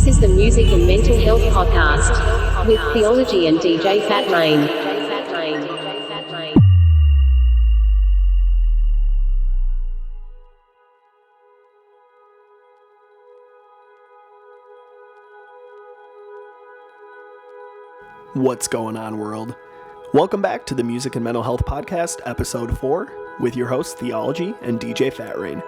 This is the Music and Mental Health Podcast with Theology and DJ Fat Rain. What's going on, world? Welcome back to the Music and Mental Health Podcast, Episode 4, with your hosts, Theology and DJ Fat Rain.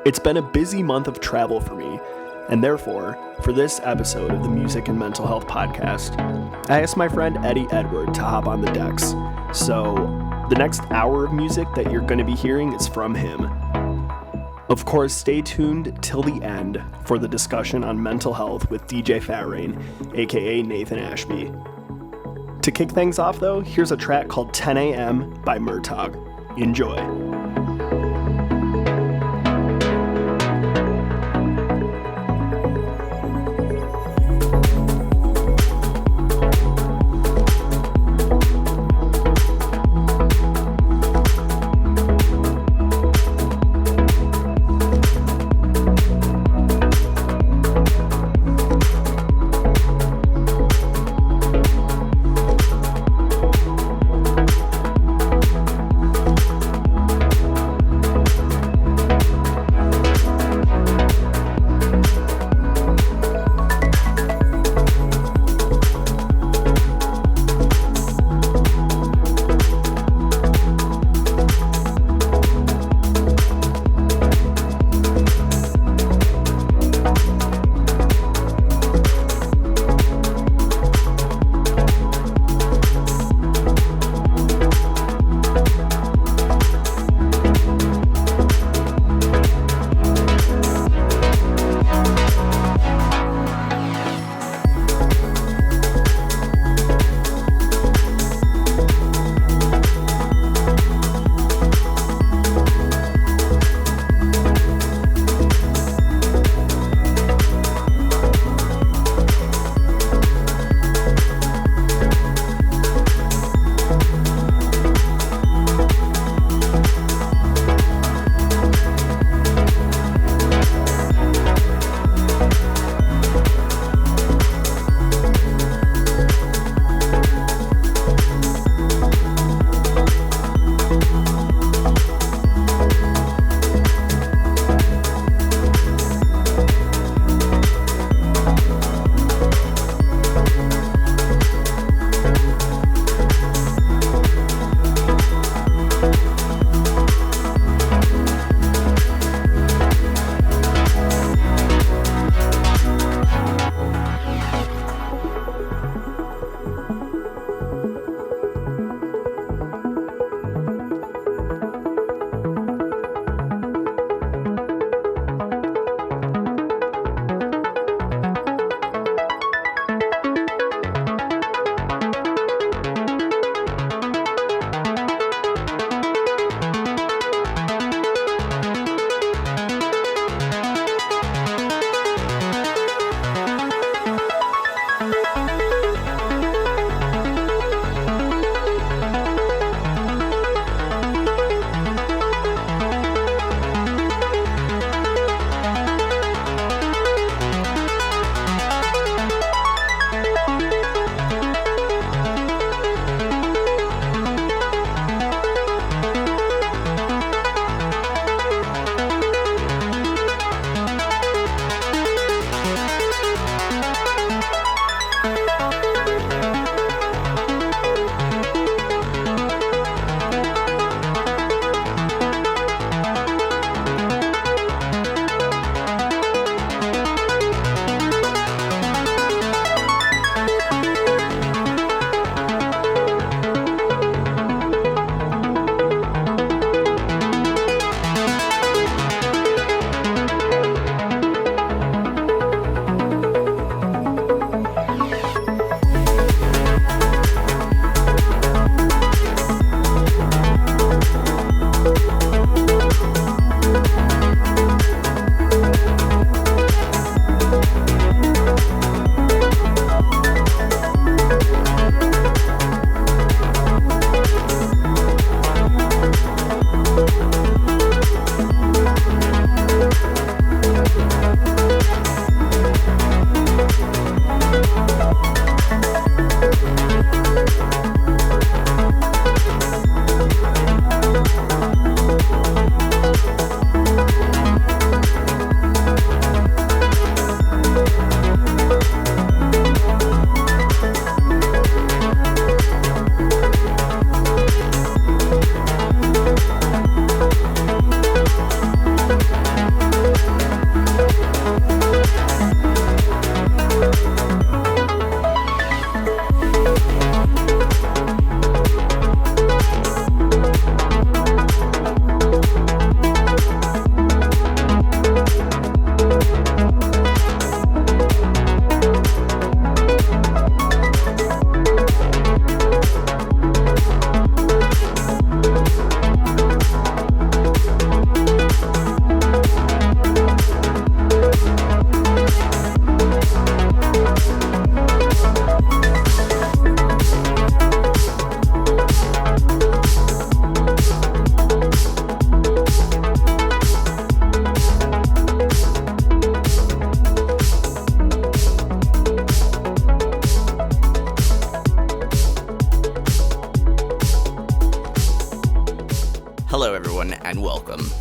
It's been a busy month of travel for me, and therefore, for this episode of the Music and Mental Health Podcast, I asked my friend Eddie Edward to hop on the decks. So, the next hour of music that you're going to be hearing is from him. Of course, stay tuned till the end for the discussion on mental health with DJ Fat Rain, aka Nathan Ashby. To kick things off, though, here's a track called 10 a.m. by Murtagh. Enjoy.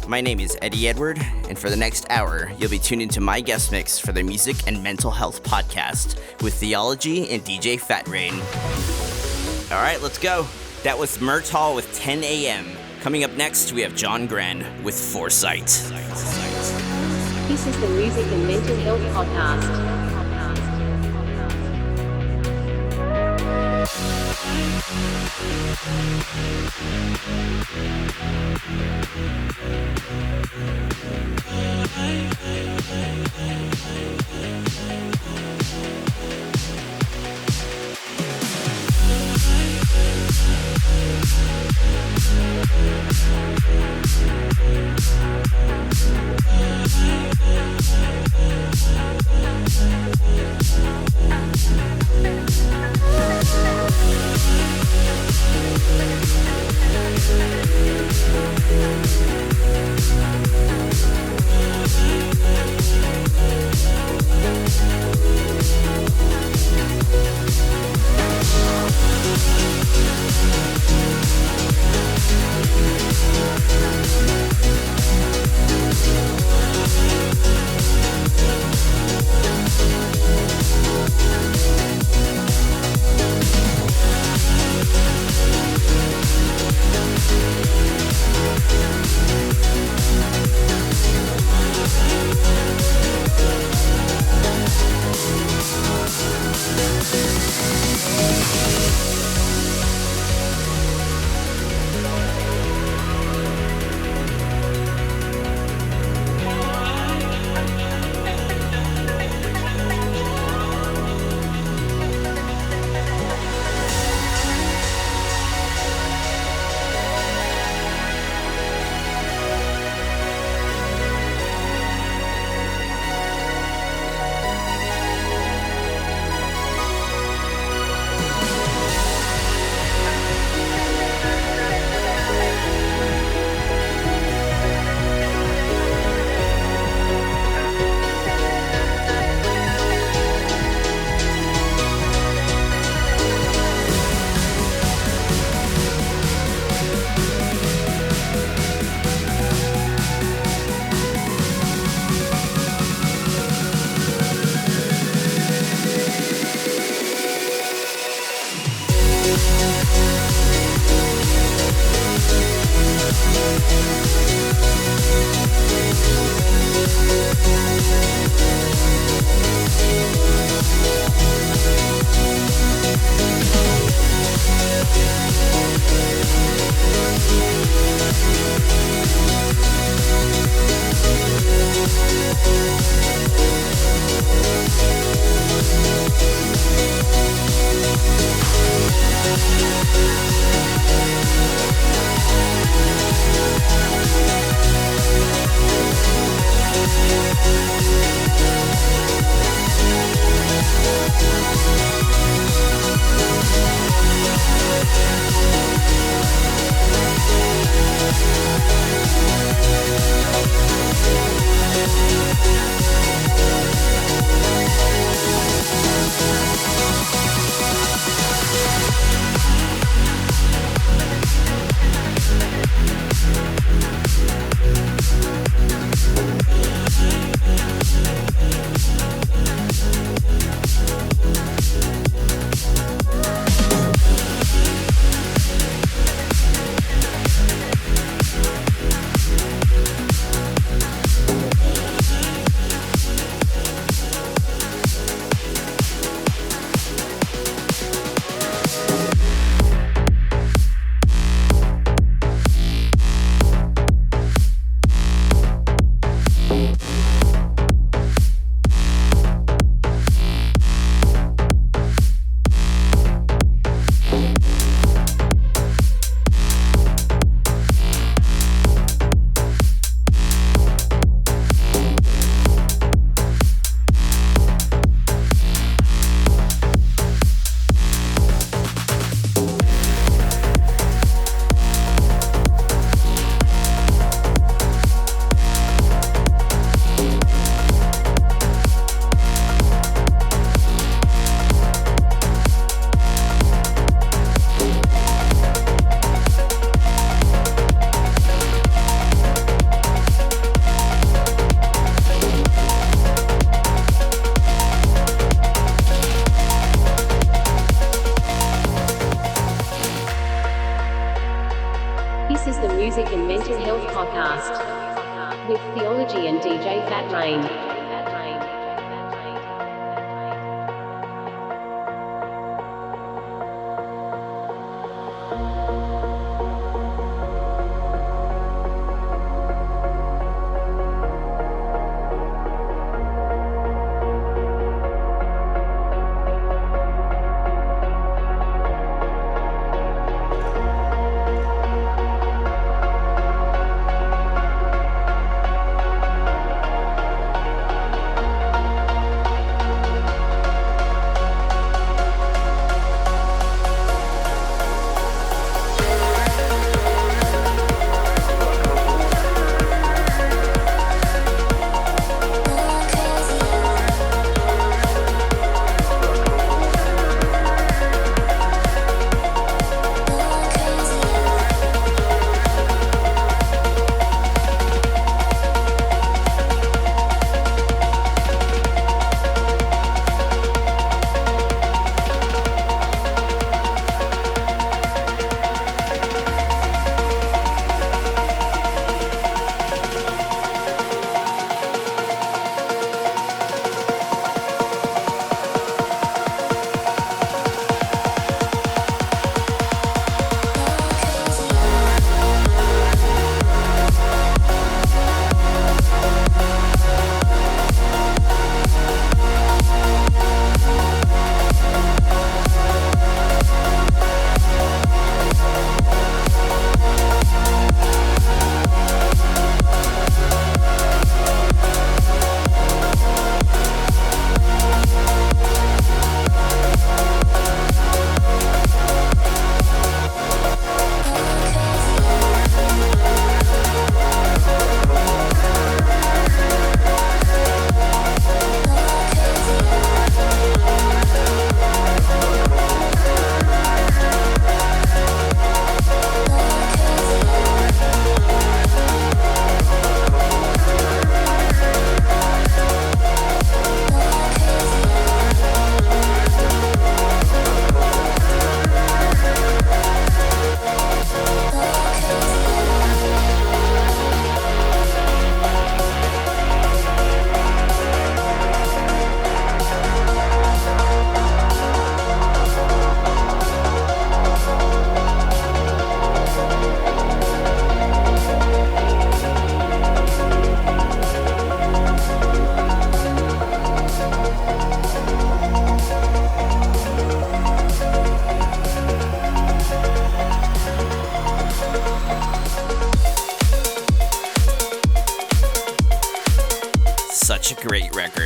My name is Eddie Edward, and for the next hour, you'll be tuned into my guest mix for the Music and Mental Health Podcast with Theology and DJ Fat Rain. All right, let's go. That was Mert Hall with 10 a.m. Coming up next, we have John Gren with Foresight. This is the Music and Mental Health Podcast.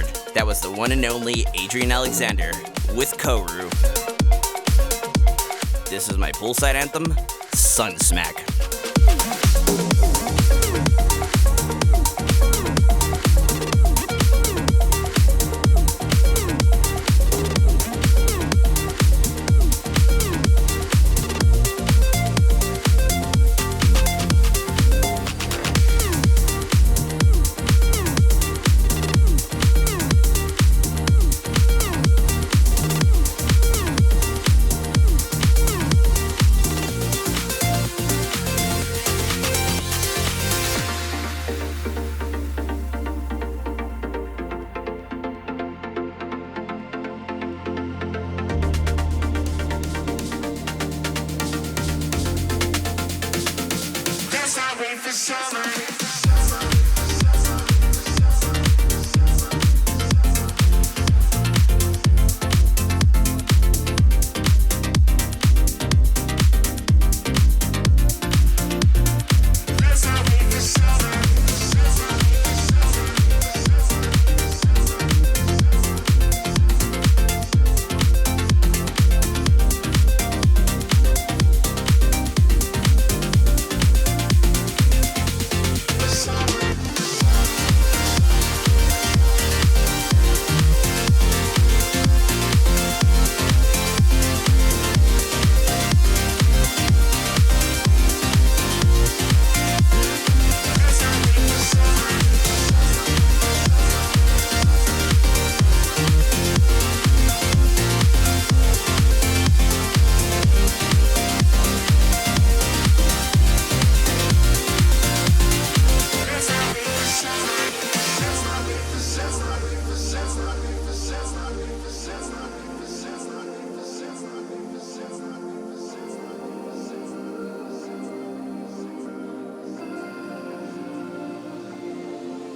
heard, that was the one and only Adrian Alexander with Koru. This is my poolside anthem, Sun Smack.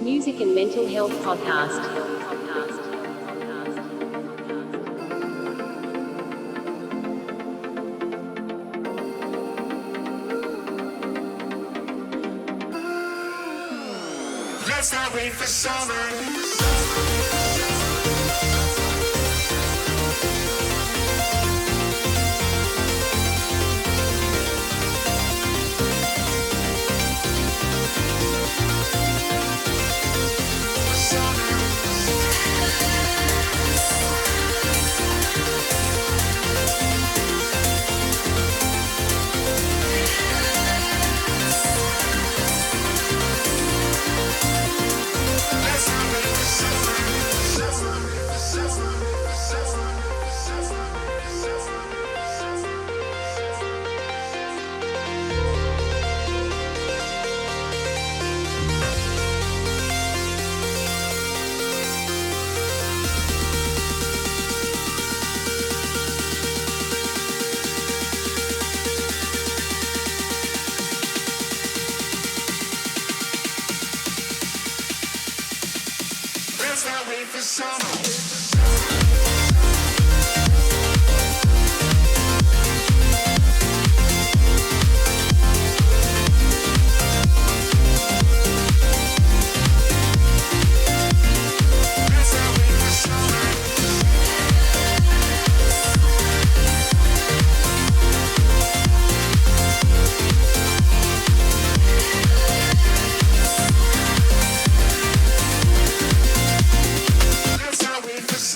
Music and Mental Health Podcast. Let's not wait for summer. Let's not wait for summer. Let's not wait for summer.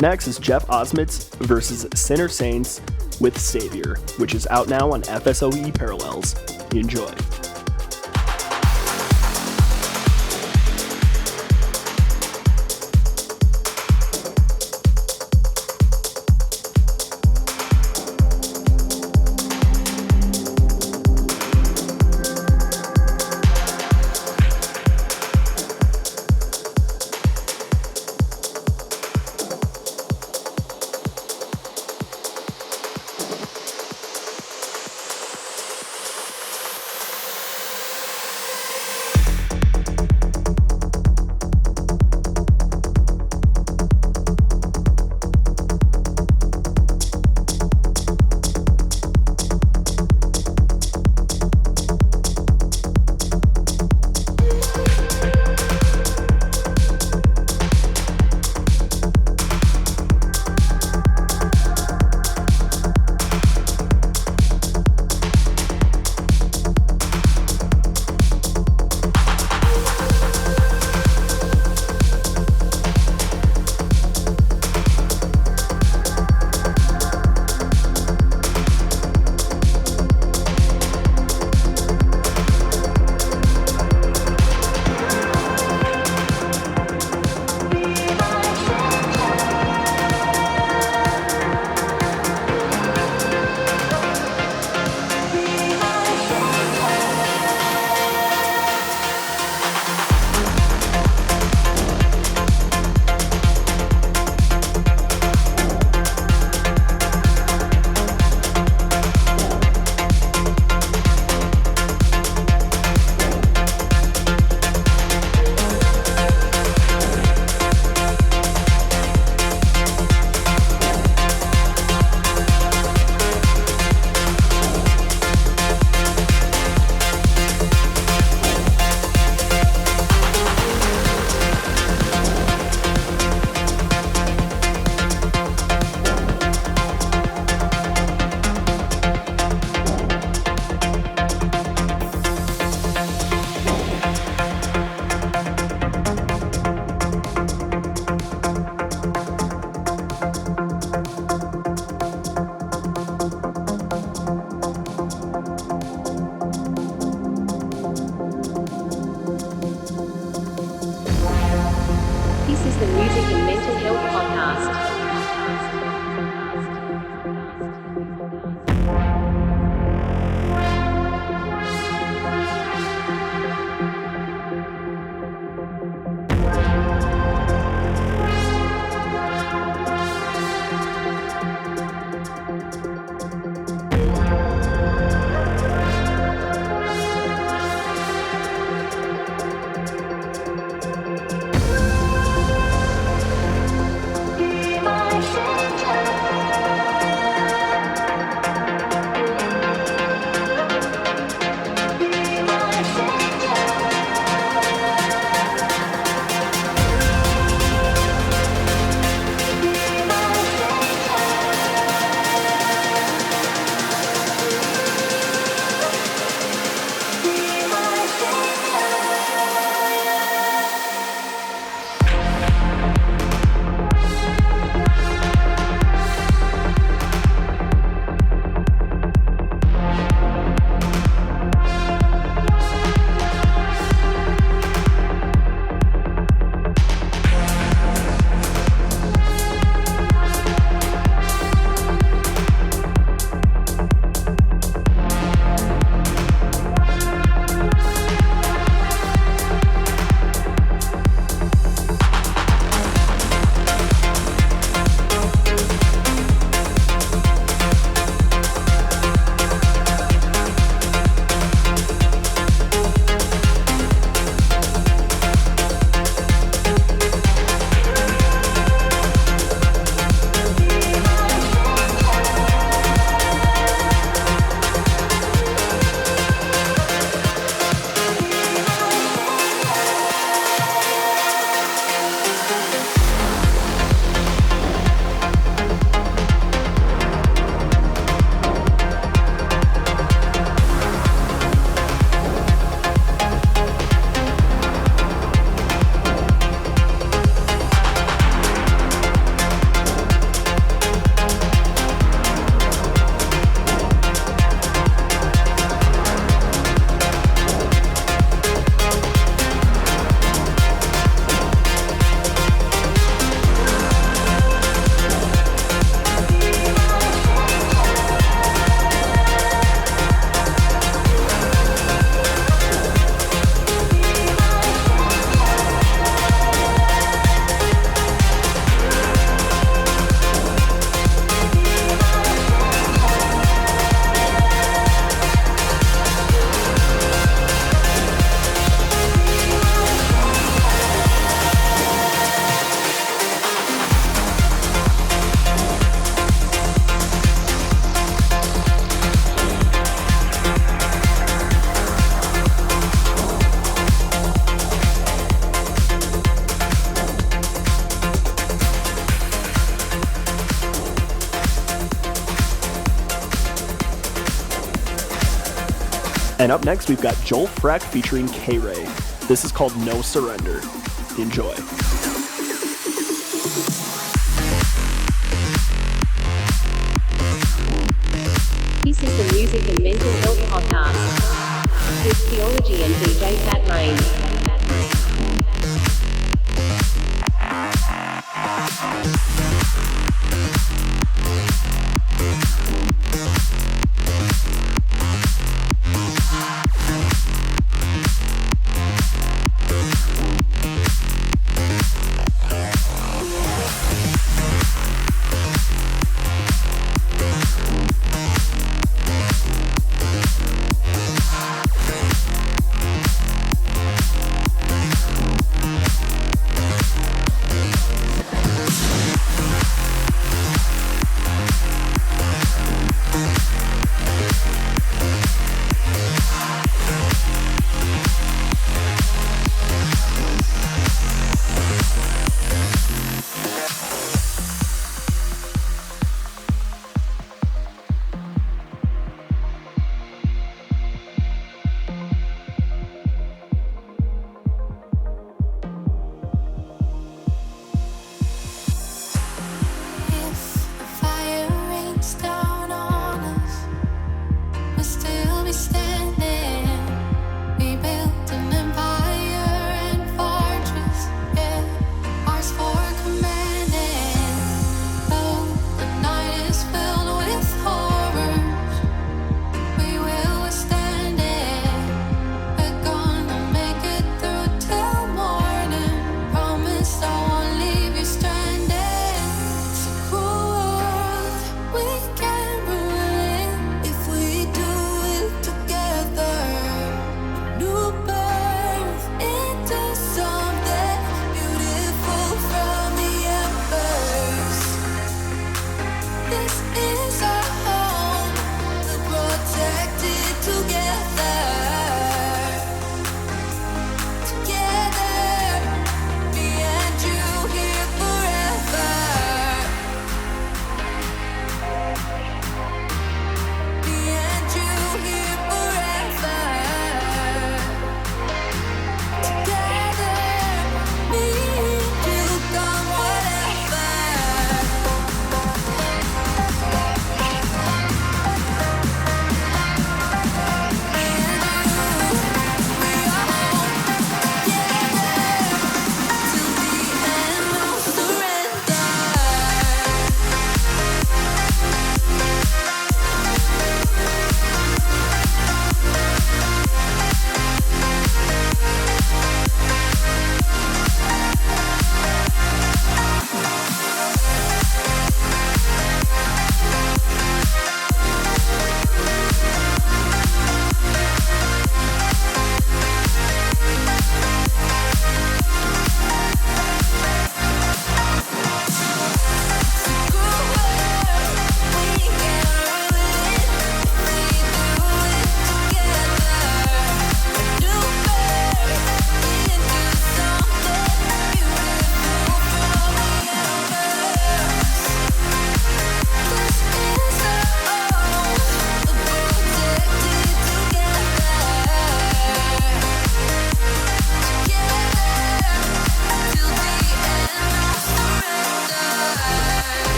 Next is Jeff Osmitz versus Sinner Saints with Savior, which is out now on FSOE Parallels. Enjoy. The Music and Mental Health Podcast. Be my And up next, we've got Joel Freck featuring K-Ray. This is called No Surrender. Enjoy. This is the Music and Mental Health Podcast with Theology and DJ Fat Rain.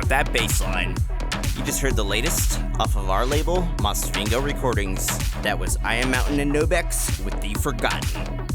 that bass line. You just heard the latest off of our label, Monsteringo Recordings. That was I Am Mountain and Nobex with The Forgotten.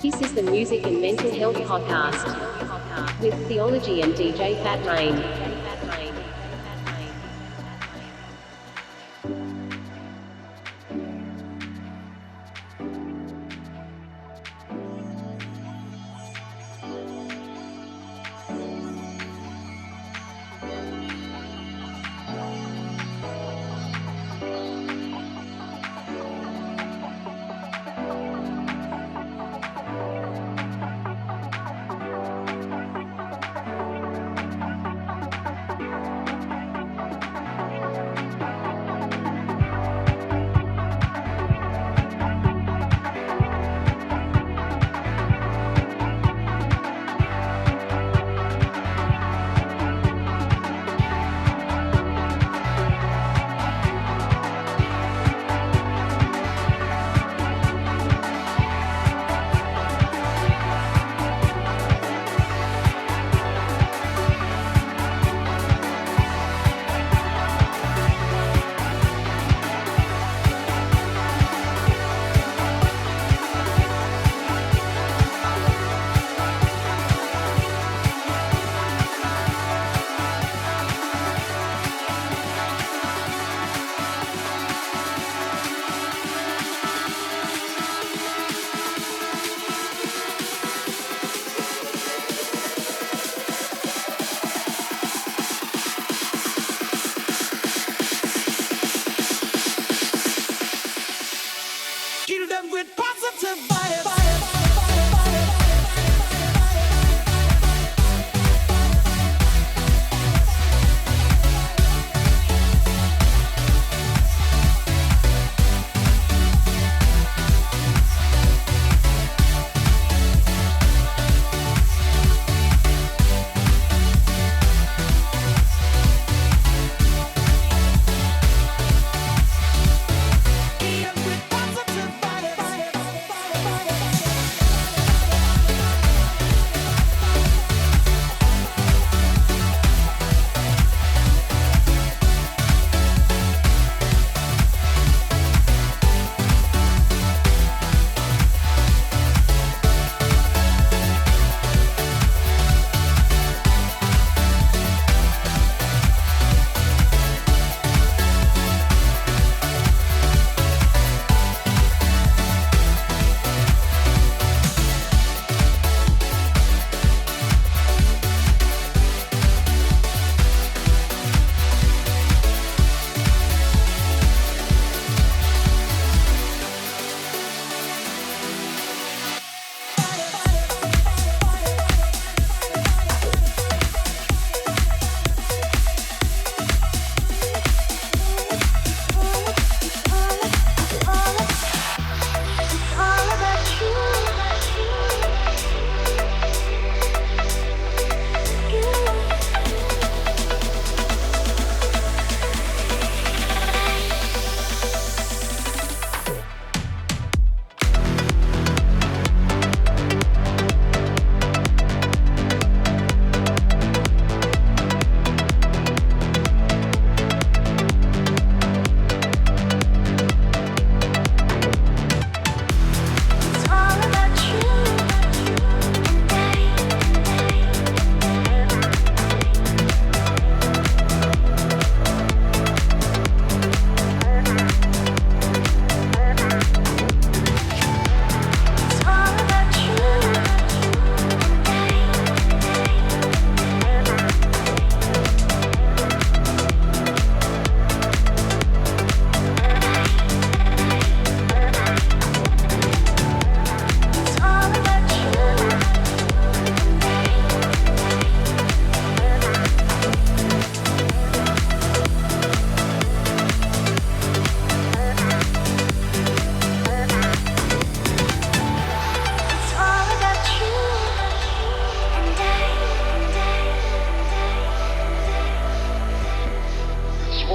This is the Music and Mental Health Podcast with Theology and DJ Fat Rain.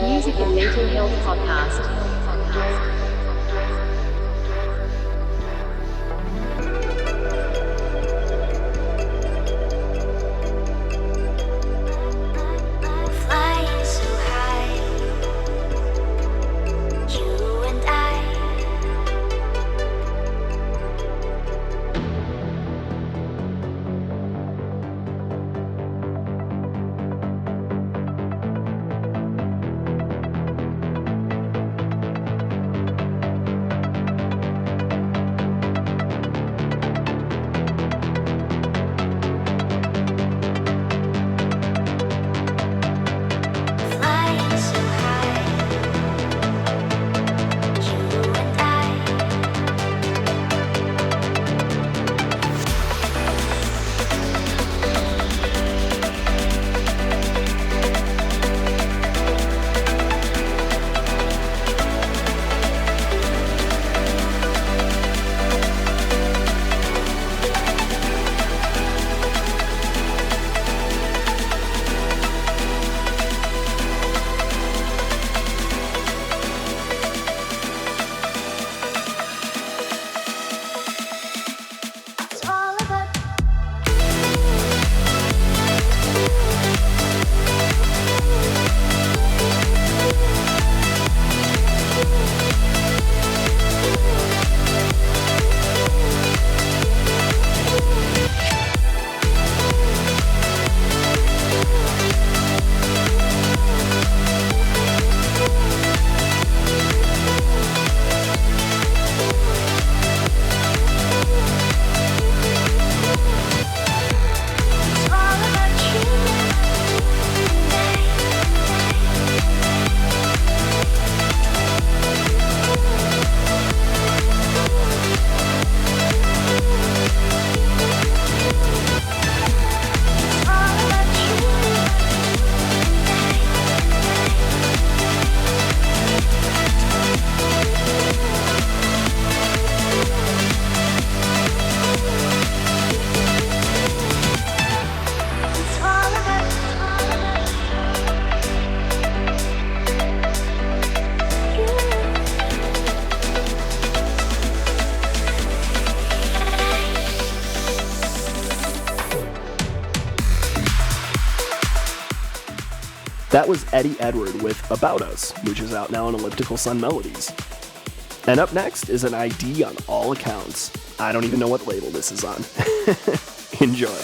Music and Mental Health Podcast. That was Eddie Edward with About Us, which is out now on Elliptical Sun Melodies. And up next is an ID on all accounts. I don't even know what label this is on. Enjoy.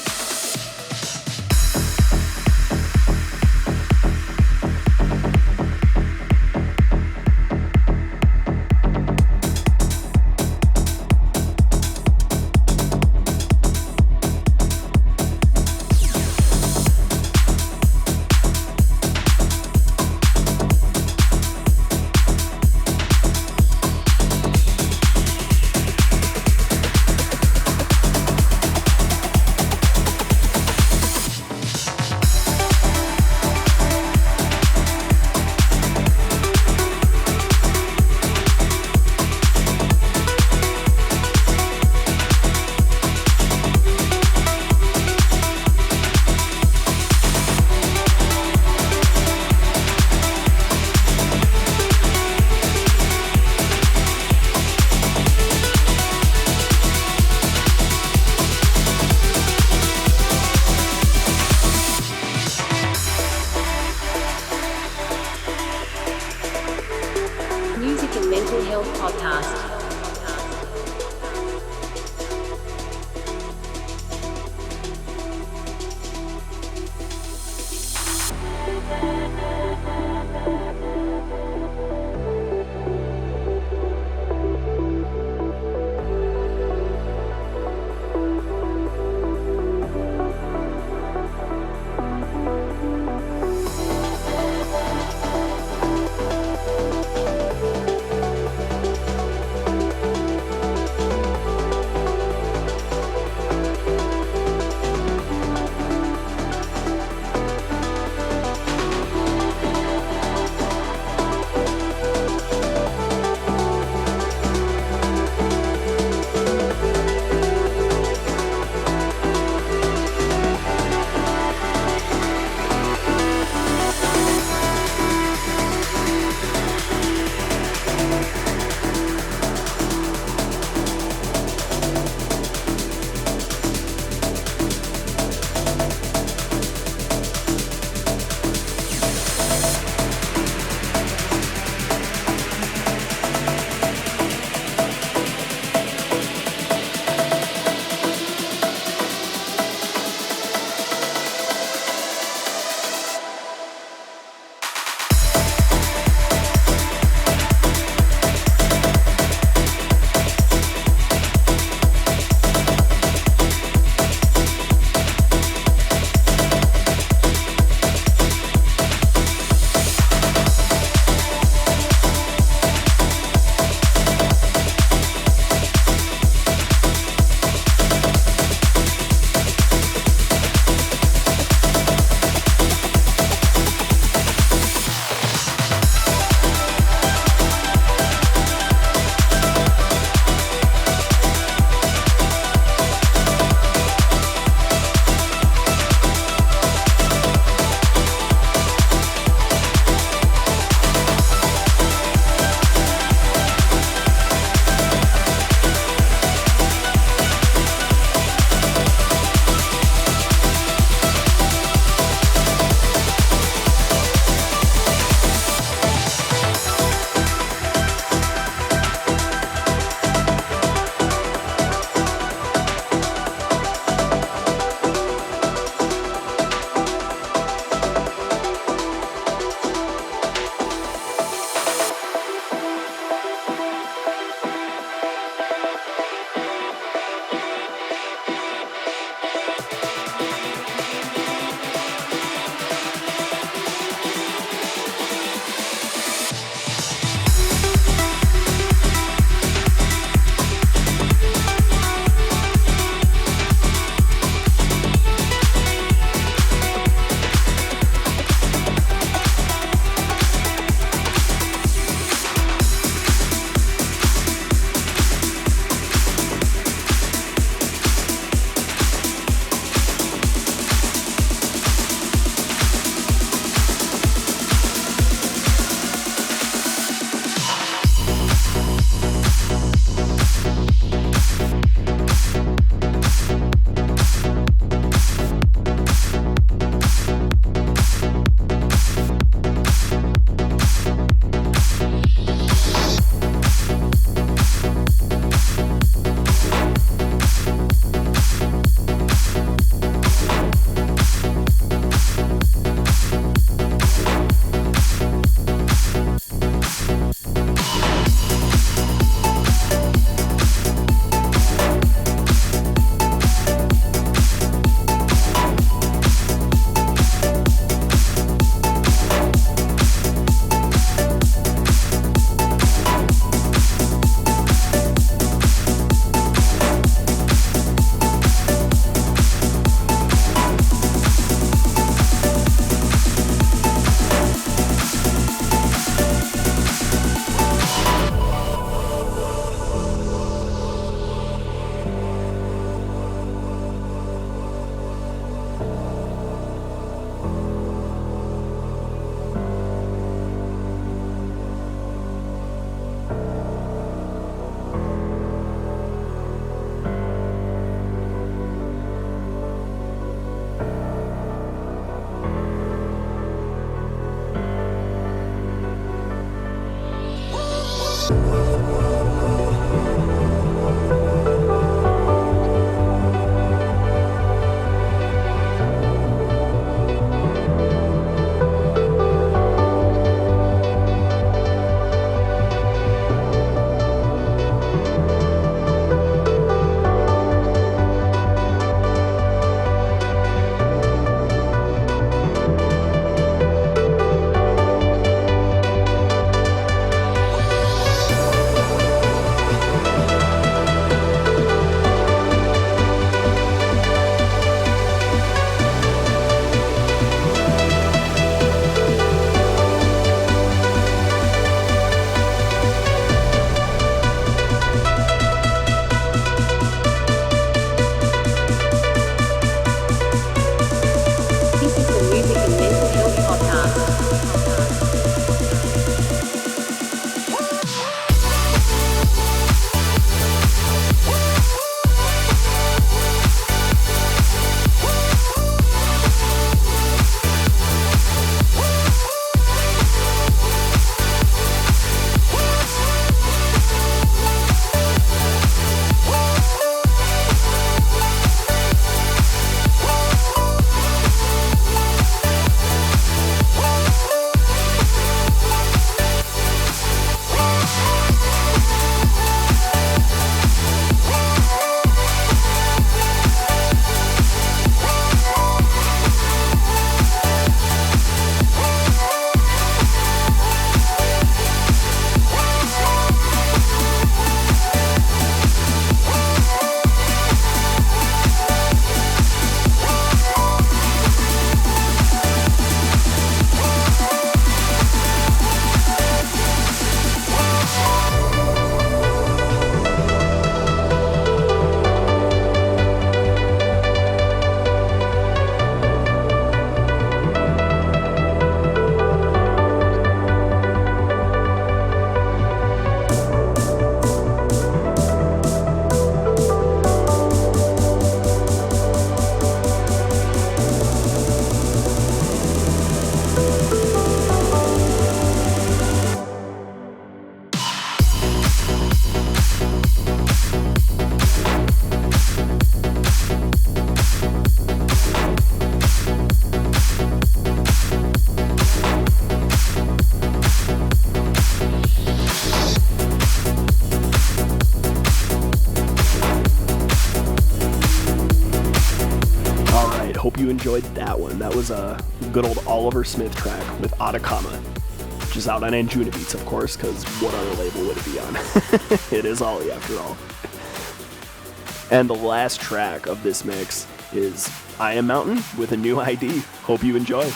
Hope you enjoyed that one. That was a good old Oliver Smith track with Atacama, which is out on Anjuna Beats, of course, because what other label would it be on? It is Ollie, after all. And the last track of this mix is I Am Mountain with a new ID. Hope you enjoy.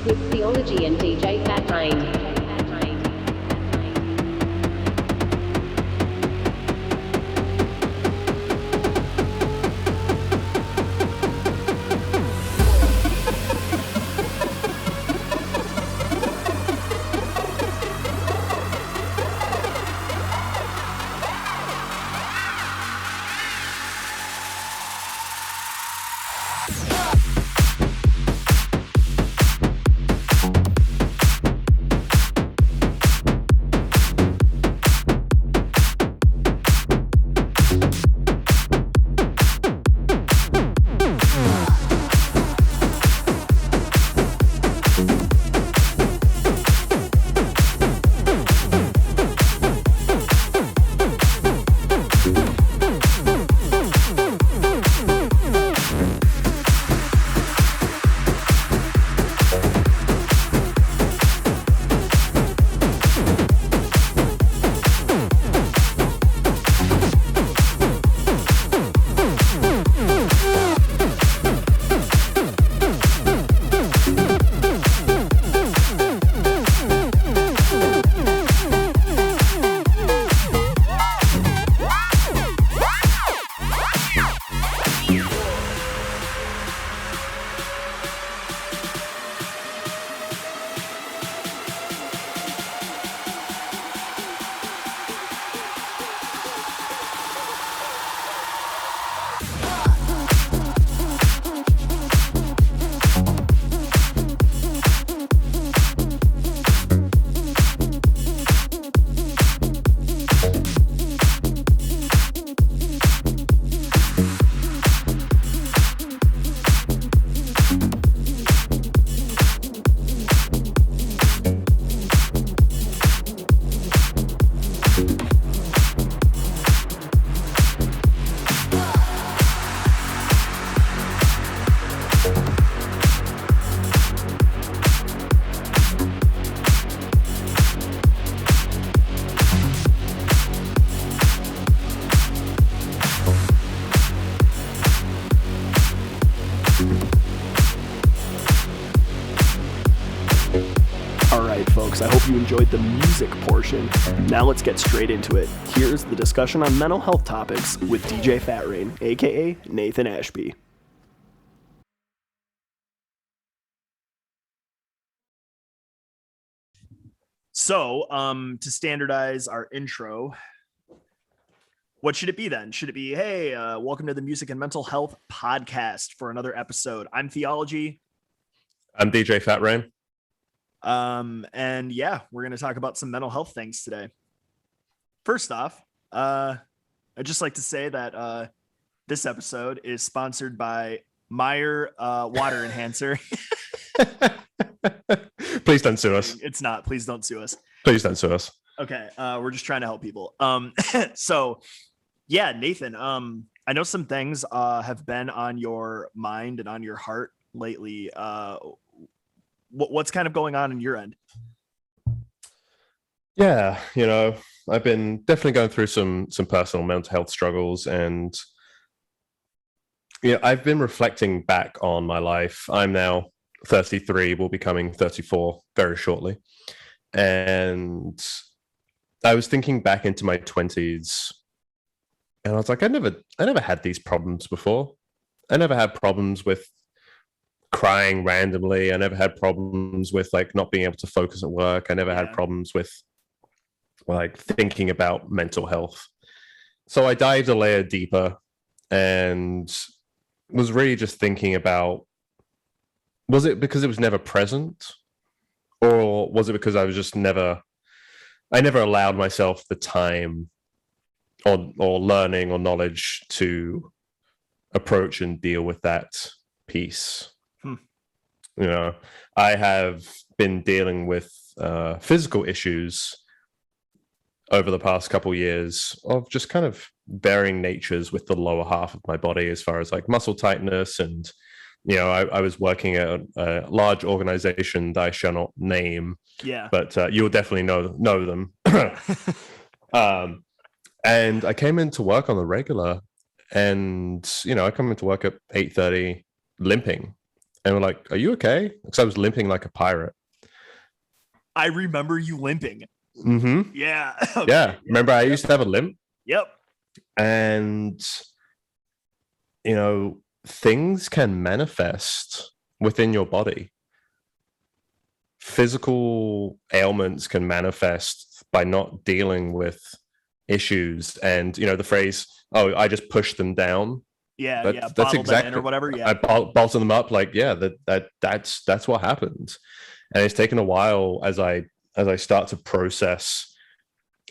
With Theology and DJ Fat Rain. folks. I hope you enjoyed the music portion. Now let's get straight into it. Here's the discussion on mental health topics with DJ Fat Rain, aka Nathan Ashby. So, to standardize our intro, what should it be then? Should it be, hey, welcome to the Music and Mental Health Podcast for another episode? I'm Theology. I'm DJ Fat Rain. And yeah, we're going to talk about some mental health things today. First off, I'd just like to say that this episode is sponsored by Meyer Water Enhancer. Please don't sue us. It's not. Please don't sue us. Please don't sue us. Okay. We're just trying to help people. So yeah, Nathan, I know some things have been on your mind and on your heart lately. What's kind of going on in your end? Yeah, I've been definitely going through some personal mental health struggles, and I've been reflecting back on my life. I'm now 33, will be becoming 34 very shortly. And I was thinking back into my 20s, and I was like, I never had these problems before. I never had problems with crying randomly. I never had problems with like not being able to focus at work. I never had problems with like thinking about mental health. So I dived a layer deeper and was really just thinking about, was it because it was never present, or was it because I never allowed myself the time or learning or knowledge to approach and deal with that piece? I have been dealing with physical issues over the past couple years of just kind of varying natures with the lower half of my body, as far as like muscle tightness. And I was working at a large organization that I shall not name, but you'll definitely know them. And I came into work on the regular, and I come into work at 8:30 limping, and we're like, "Are you okay?" Because I was limping like a pirate. I remember you limping. Mm-hmm. Yeah. Okay. Yeah. Remember, I used to have a limp. Yep. And things can manifest within your body. Physical ailments can manifest by not dealing with issues. And the phrase, "Oh, I just pushed them down." That's exactly, or whatever. I bolted them up. Like, that's what happened. And it's taken a while as I start to process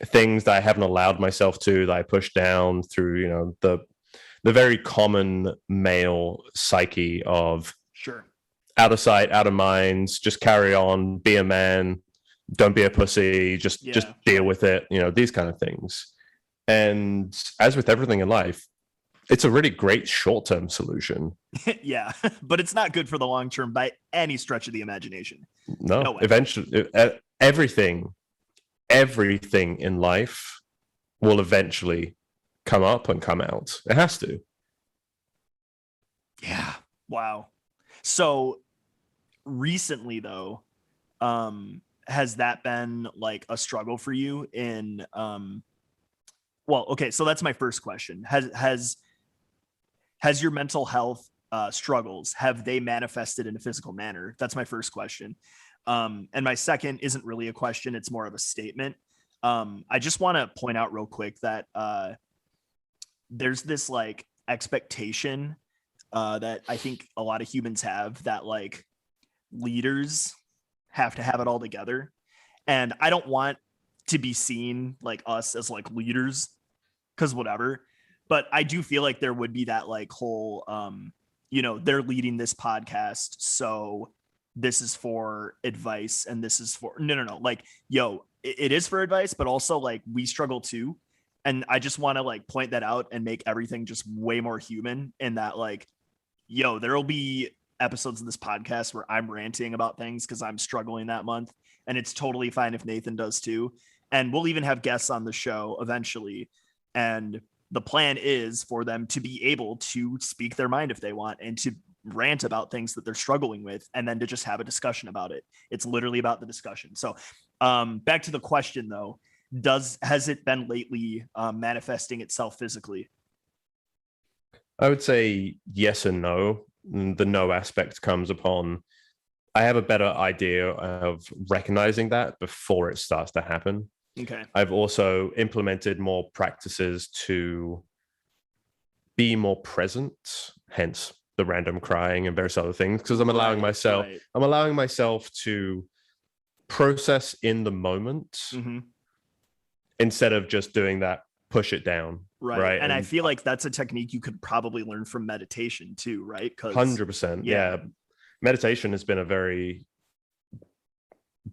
things that I haven't allowed myself to, that I pushed down through, the very common male psyche of out of sight, out of mind, just carry on, be a man, don't be a pussy, just deal with it, these kind of things. And as with everything in life, it's a really great short-term solution. Yeah, but it's not good for the long term by any stretch of the imagination. No, eventually, everything in life will eventually come up and come out. It has to. Yeah. Wow. So recently, though, has that been like a struggle for you in? Well, okay. So that's my first question. Has your mental health struggles, have they manifested in a physical manner? That's my first question. And my second isn't really a question. It's more of a statement. I just want to point out real quick that there's this like expectation that I think a lot of humans have, that like leaders have to have it all together. And I don't want to be seen like us as like leaders, because whatever. But I do feel like there would be that like whole, they're leading this podcast, so this is for advice and this is for no. Like, it is for advice, but also like we struggle too. And I just want to like point that out and make everything just way more human, in that like, there'll be episodes of this podcast where I'm ranting about things because I'm struggling that month. And it's totally fine if Nathan does too. And we'll even have guests on the show eventually. And the plan is for them to be able to speak their mind if they want, and to rant about things that they're struggling with, and then to just have a discussion about it. It's literally about the discussion. So back to the question though, has it been lately manifesting itself physically? I would say yes and no. The no aspect comes upon I have a better idea of recognizing that before it starts to happen. Okay. I've also implemented more practices to be more present, hence the random crying and various other things, because I'm allowing myself to process in the moment instead of just doing that push it down. Right. And I feel like that's a technique you could probably learn from meditation too, right? 100%. Yeah. Meditation has been a very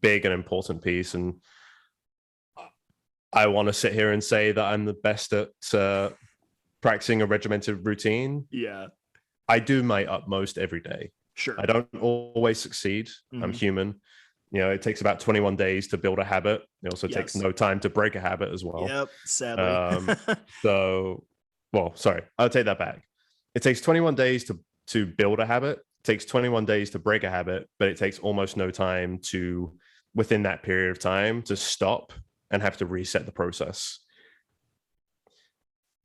big and important piece. And I want to sit here and say that I'm the best at practicing a regimented routine. Yeah. I do my utmost every day. Sure. I don't always succeed. I'm human. You know, it takes about 21 days to build a habit. It also takes no time to break a habit as well. Yep, sadly. I'll take that back. It takes 21 days to build a habit. It takes 21 days to break a habit, but it takes almost no time to, within that period of time, to stop and have to reset the process.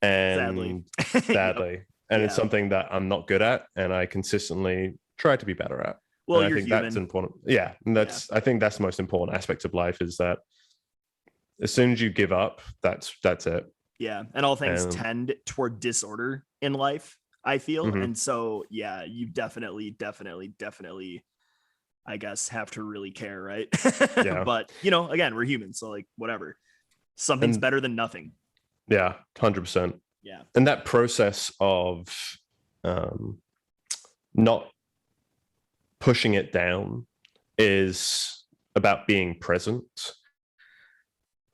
And sadly. And it's something that I'm not good at, and I consistently try to be better at. Well, I think that's important. Yeah, and I think that's the most important aspect of life, is that as soon as you give up, that's it. Yeah, and all things tend toward disorder in life, I feel. And so, yeah, you definitely, I guess, have to really care, right? Yeah. But, you know, again, we're humans, so like, whatever. Something's better than nothing. Yeah, 100%. Yeah. And that process of not pushing it down is about being present.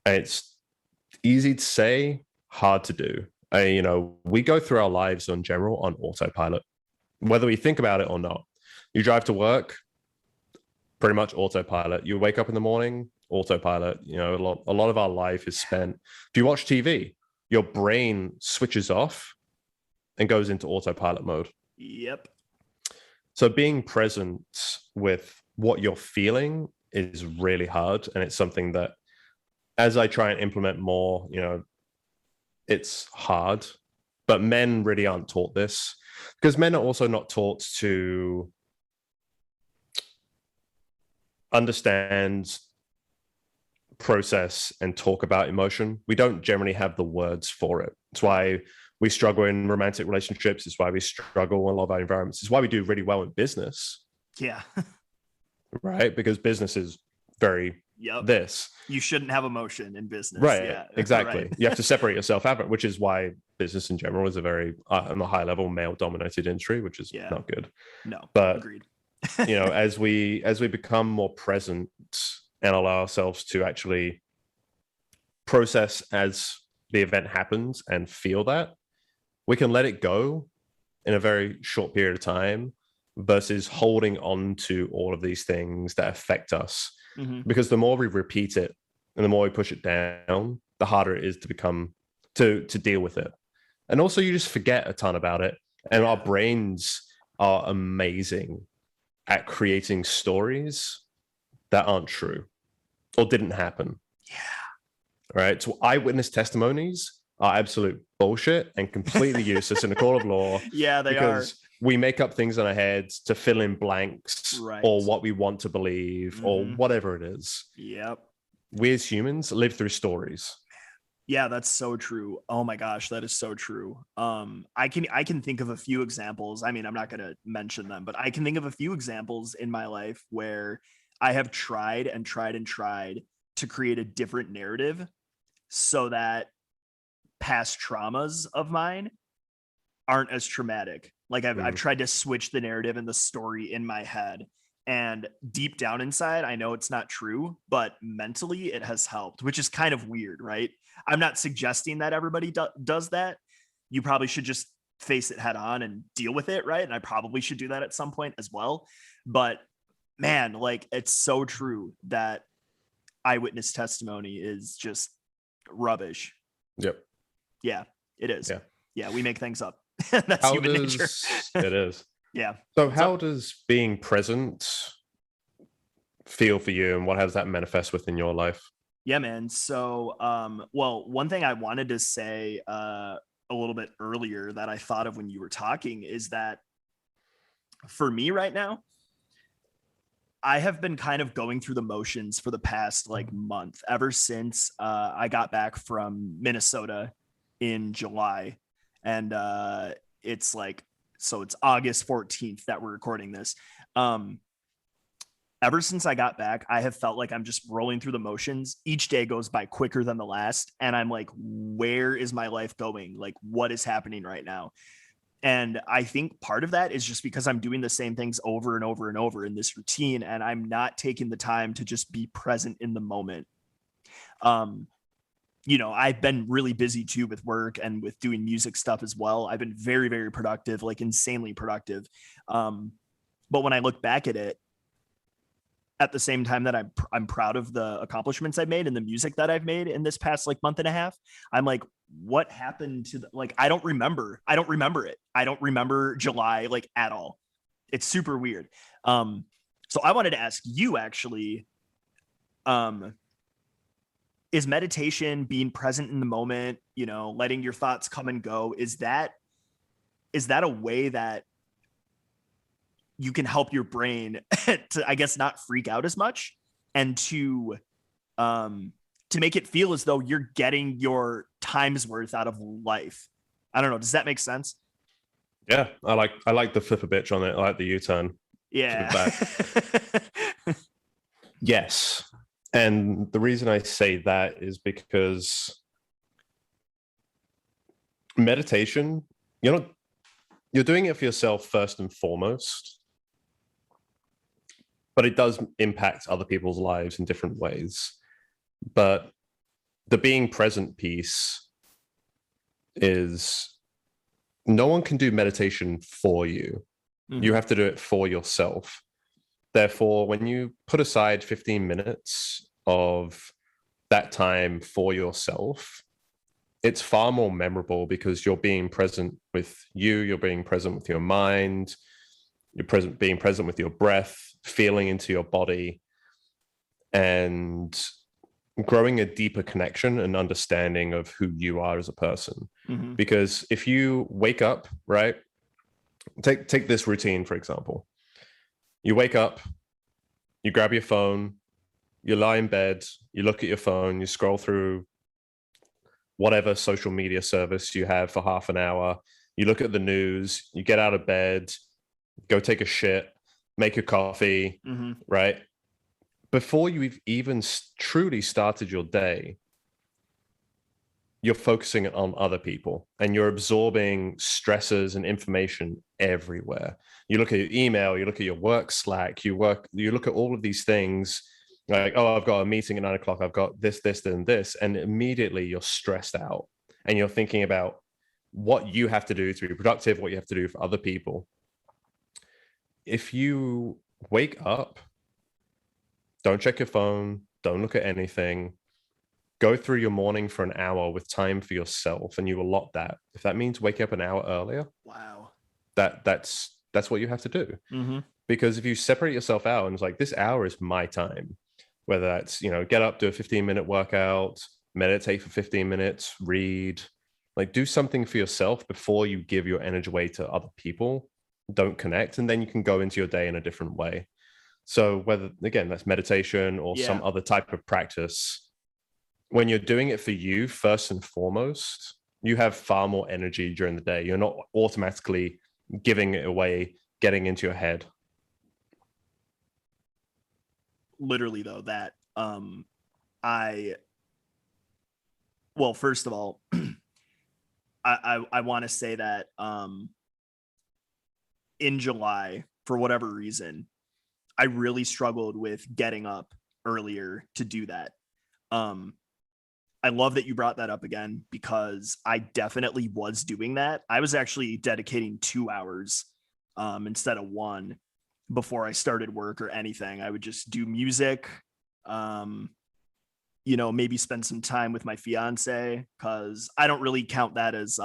And it's easy to say, hard to do. We go through our lives in general on autopilot, whether we think about it or not. You drive to work, pretty much autopilot. You wake up in the morning, autopilot. You know, a lot of our life is spent. If you watch TV, your brain switches off and goes into autopilot mode. Yep. So being present with what you're feeling is really hard. And it's something that, as I try and implement more, you know, it's hard. But men really aren't taught this, because men are also not taught to understand, process, and talk about emotion. We don't generally have the words for it. It's why we struggle in romantic relationships. It's why we struggle in a lot of our environments. It's why we do really well in business. Yeah. Right? Because business is very this. You shouldn't have emotion in business. Right. Yeah. Exactly. Right. You have to separate yourself out, which is why business in general is a very, on a high level, male dominated industry, which is not good. No, but agreed. You know, as we become more present and allow ourselves to actually process as the event happens and feel that, we can let it go in a very short period of time versus holding on to all of these things that affect us. Because the more we repeat it and the more we push it down, the harder it is to deal with it. And also, you just forget a ton about it. And our brains are amazing at creating stories that aren't true or didn't happen. Yeah. Right. So eyewitness testimonies are absolute bullshit and completely useless in the court of law. Yeah, they because we make up things in our heads to fill in blanks or what we want to believe or whatever it is. Yep. We as humans live through stories. Yeah, that's so true. Oh my gosh, that is so true. I can think of a few examples. I mean, I'm not going to mention them, but I can think of a few examples in my life where I have tried to create a different narrative so that past traumas of mine aren't as traumatic. Like I've tried to switch the narrative and the story in my head, and deep down inside, I know it's not true, but mentally it has helped, which is kind of weird, right? I'm not suggesting that everybody does that. You probably should just face it head on and deal with it, right? And I probably should do that at some point as well. But man, like, it's so true that eyewitness testimony is just rubbish. Yep. Yeah, it is. Yeah. Yeah, we make things up. That's human nature. It is. Yeah. So how does being present feel for you, and what has that manifest within your life? Yeah, man. So, well, one thing I wanted to say a little bit earlier that I thought of when you were talking is that for me right now, I have been kind of going through the motions for the past like month, ever since I got back from Minnesota in July. And it's like, so it's August 14th that we're recording this. Ever since I got back, I have felt like I'm just rolling through the motions. Each day goes by quicker than the last. And I'm like, where is my life going? Like, what is happening right now? And I think part of that is just because I'm doing the same things over and over and over in this routine, and I'm not taking the time to just be present in the moment. I've been really busy too with work and with doing music stuff as well. I've been very, very productive, like insanely productive. But when I look back at it, at the same time that I'm proud of the accomplishments I've made and the music that I've made in this past like month and a half, I'm like, what happened to I don't remember it. I don't remember July like at all. It's super weird. So I wanted to ask you actually, is meditation, being present in the moment, letting your thoughts come and go, is that a way that you can help your brain to, I guess, not freak out as much, and to make it feel as though you're getting your time's worth out of life? I don't know. Does that make sense? Yeah, I like the flip a bitch on it. I like the U-turn. Yeah. Yes. And the reason I say that is because meditation, you're doing it for yourself first and foremost, but it does impact other people's lives in different ways. But the being present piece is, no one can do meditation for you. Mm-hmm. You have to do it for yourself. Therefore, when you put aside 15 minutes of that time for yourself, it's far more memorable because you're being present with you're being present with your mind, being present with your breath, feeling into your body, and growing a deeper connection and understanding of who you are as a person. Mm-hmm. Because if you wake up, right, take this routine, for example. You wake up, you grab your phone, you lie in bed, you look at your phone, you scroll through whatever social media service you have for half an hour, you look at the news, you get out of bed, go take a shit, make a coffee, mm-hmm. right? Before you've even truly started your day, you're focusing on other people and you're absorbing stresses and information everywhere. You look at your email, you look at your work Slack, you look at all of these things like, oh, I've got a meeting at 9 o'clock, I've got this, and this, and immediately you're stressed out and you're thinking about what you have to do to be productive, what you have to do for other people. If you wake up, don't check your phone, don't look at anything, go through your morning for an hour with time for yourself, and you allot that. If that means waking up an hour earlier, wow, that's what you have to do. Mm-hmm. Because if you separate yourself out and it's like, this hour is my time, whether that's, get up, do a 15-minute workout, meditate for 15 minutes, read, like do something for yourself before you give your energy away to other people. Don't connect, and then you can go into your day in a different way. So whether, again, that's meditation or some other type of practice, when you're doing it for you first and foremost, you have far more energy during the day. You're not automatically giving it away, getting into your head. Literally though, that first of all, I want to say that in July, for whatever reason, I really struggled with getting up earlier to do that. I love that you brought that up again, because I definitely was doing that. I was actually dedicating 2 hours instead of 1 before I started work or anything. I would just do music, maybe spend some time with my fiance, because I don't really count that as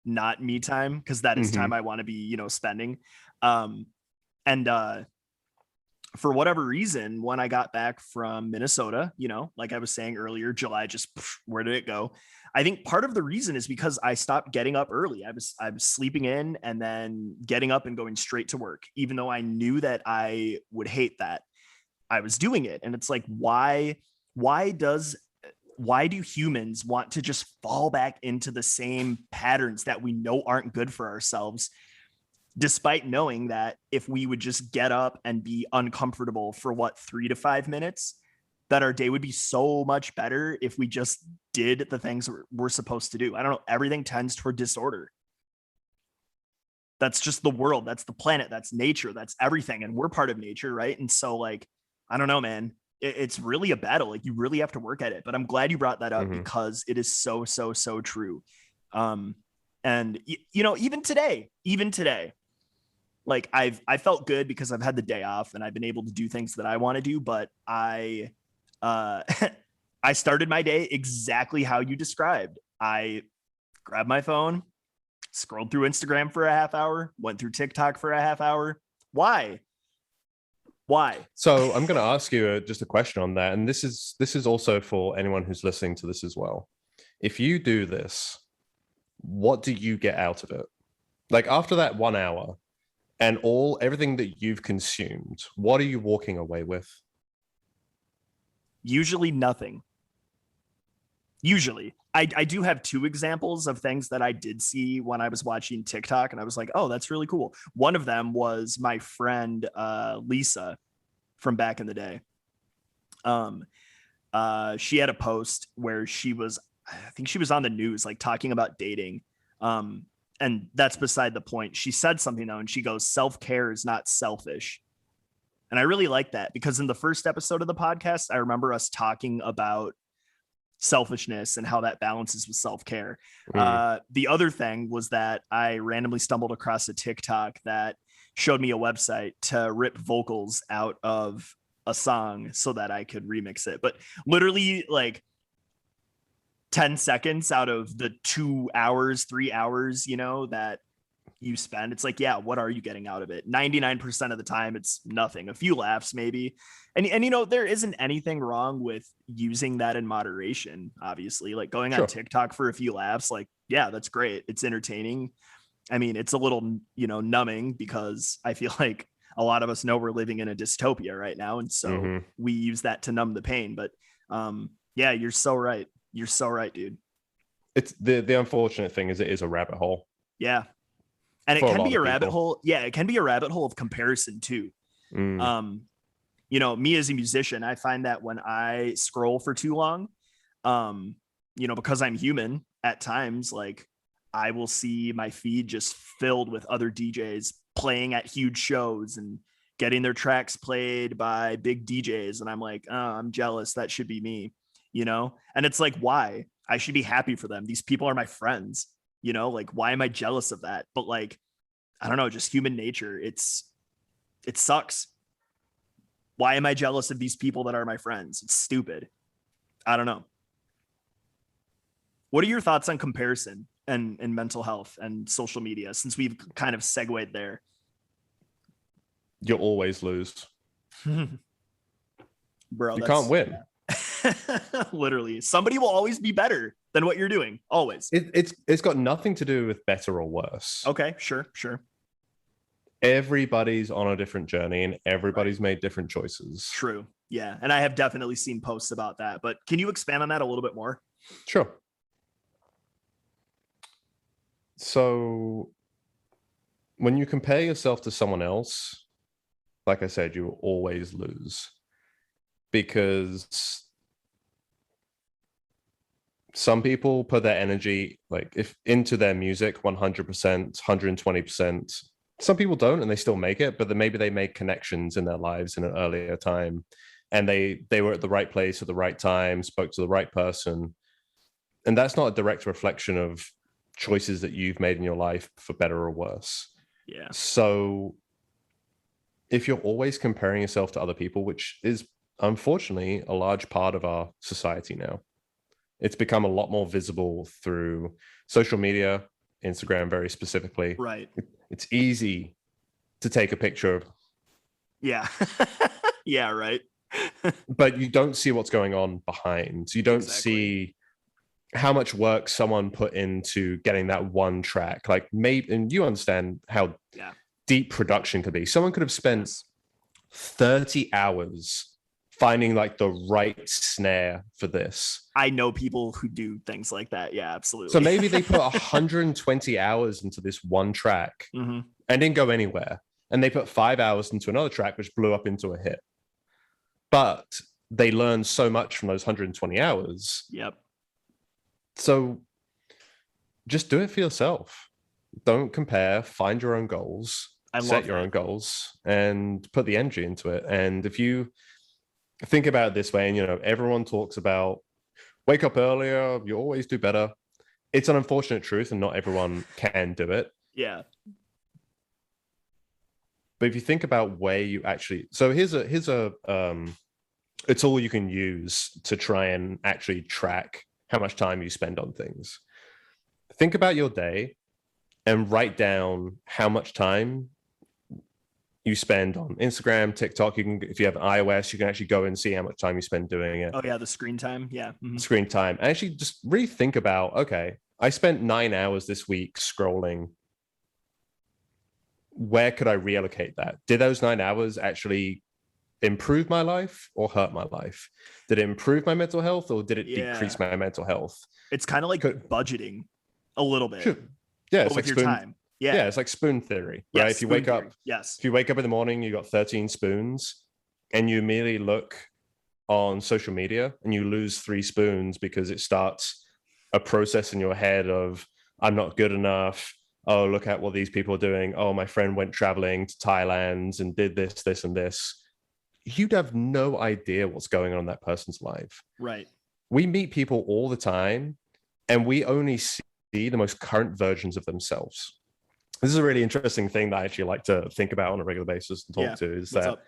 not me time, because that is time I want to be, spending. And for whatever reason, when I got back from Minnesota, like I was saying earlier, July just, where did it go? I think part of the reason is because I stopped getting up early. I was sleeping in and then getting up and going straight to work, even though I knew that I would hate that. I was doing it. And it's like, why do humans want to just fall back into the same patterns that we know aren't good for ourselves, despite knowing that if we would just get up and be uncomfortable for 3 to 5 minutes, that our day would be so much better if we just did the things we're supposed to do. I don't know. Everything tends toward disorder. That's just the world. That's the planet. That's nature. That's everything. And we're part of nature, right? And so, like, I don't know, man. It's really a battle. Like, you really have to work at it. But I'm glad you brought that up because it is so, so, so true. And even today, like I felt good because I've had the day off and I've been able to do things that I want to do. But I started my day exactly how you described. I grabbed my phone, scrolled through Instagram for a half hour, went through TikTok for a half hour. Why? So I'm going to ask you just a question on that. And this is also for anyone who's listening to this as well. If you do this, what do you get out of it? Like, after that 1 hour and everything that you've consumed, what are you walking away with? Usually nothing. Usually. I do have 2 examples of things that I did see when I was watching TikTok, and I was like, oh, that's really cool. One of them was my friend Lisa from back in the day. She had a post where I think she was on the news, like, talking about dating. And that's beside the point. She said something, though, and she goes, self-care is not selfish. And I really like that, because in the first episode of the podcast, I remember us talking about selfishness and how that balances with self-care. The other thing was that I randomly stumbled across a TikTok that showed me a website to rip vocals out of a song so that I could remix it. But literally, like, 10 seconds out of the 2 hours, 3 hours, that you spend, it's like, yeah, what are you getting out of it? 99% of the time, it's nothing. A few laughs, maybe. And there isn't anything wrong with using that in moderation, obviously. Like, going on TikTok for a few laughs, like, yeah, that's great. It's entertaining. I mean, it's a little, numbing, because I feel like a lot of us know we're living in a dystopia right now. And so we use that to numb the pain. But yeah, you're so right. You're so right, dude. It's the unfortunate thing is it is a rabbit hole. Yeah. And it can be a rabbit hole. Yeah, it can be a rabbit hole of comparison too. Me as a musician, I find that when I scroll for too long, because I'm human at times, like, I will see my feed just filled with other DJs playing at huge shows and getting their tracks played by big DJs. And I'm like, oh, I'm jealous. That should be me, And it's like, why? I should be happy for them. These people are my friends, like, why am I jealous of that? But, like, I don't know, just human nature. It sucks. Why am I jealous of these people that are my friends? It's stupid. I don't know. What are your thoughts on comparison and mental health and social media, since we've kind of segued there? You'll always lose. Bro, you can't win. Literally, somebody will always be better than what you're doing. Always. It's got nothing to do with better or worse. Okay, sure. Everybody's on a different journey and everybody's made different choices. True. Yeah. And I have definitely seen posts about that, but can you expand on that a little bit more? Sure. So when you compare yourself to someone else, like I said, you will always lose, because some people put their energy into their music 100%, 120%. Some people don't, and they still make it, but then maybe they make connections in their lives in an earlier time, and they were at the right place at the right time, spoke to the right person. And that's not a direct reflection of choices that you've made in your life for better or worse. Yeah. So if you're always comparing yourself to other people, which is unfortunately a large part of our society now, it's become a lot more visible through social media, Instagram very specifically. Right. It's easy to take a picture of. Yeah. Yeah, right. But you don't see what's going on behind. You don't Exactly. see how much work someone put into getting that one track. Like, maybe, and you understand how deep production could be. Someone could have spent 30 hours finding like the right snare for this. I know people who do things like that. Yeah, absolutely. So maybe they put 120 hours into this one track and didn't go anywhere. And they put 5 hours into another track, which blew up into a hit. But they learned so much from those 120 hours. Yep. So just do it for yourself. Don't compare. Find your own goals. Set your own goals and put the energy into it. And if you think about it this way, and everyone talks about wake up earlier, you always do better. It's an unfortunate truth, and not everyone can do it. Yeah. But if you think about where you actually, so here's a a tool you can use to try and actually track how much time you spend on things. Think about your day and write down how much time you spend on Instagram, TikTok. You can, if you have iOS, you can actually go and see how much time you spend doing it. Oh yeah, the screen time. Yeah. Screen time. And actually just really think about, okay, I spent 9 hours this week scrolling. Where could I reallocate that? Did those 9 hours actually improve my life or hurt my life? Did it improve my mental health or did it decrease my mental health? It's kind of like budgeting a little bit. Sure. Yeah, it's with like your time. Yeah, it's like spoon theory, right? Yes, if you wake up, yes. If you wake up in the morning, you got 13 spoons, and you immediately look on social media and you lose 3 spoons because it starts a process in your head of I'm not good enough. Oh, look at what these people are doing. Oh, my friend went traveling to Thailand and did this, this, and this. You'd have no idea what's going on in that person's life. Right. We meet people all the time, and we only see the most current versions of themselves. This is a really interesting thing that I actually like to think about on a regular basis and talk to, is that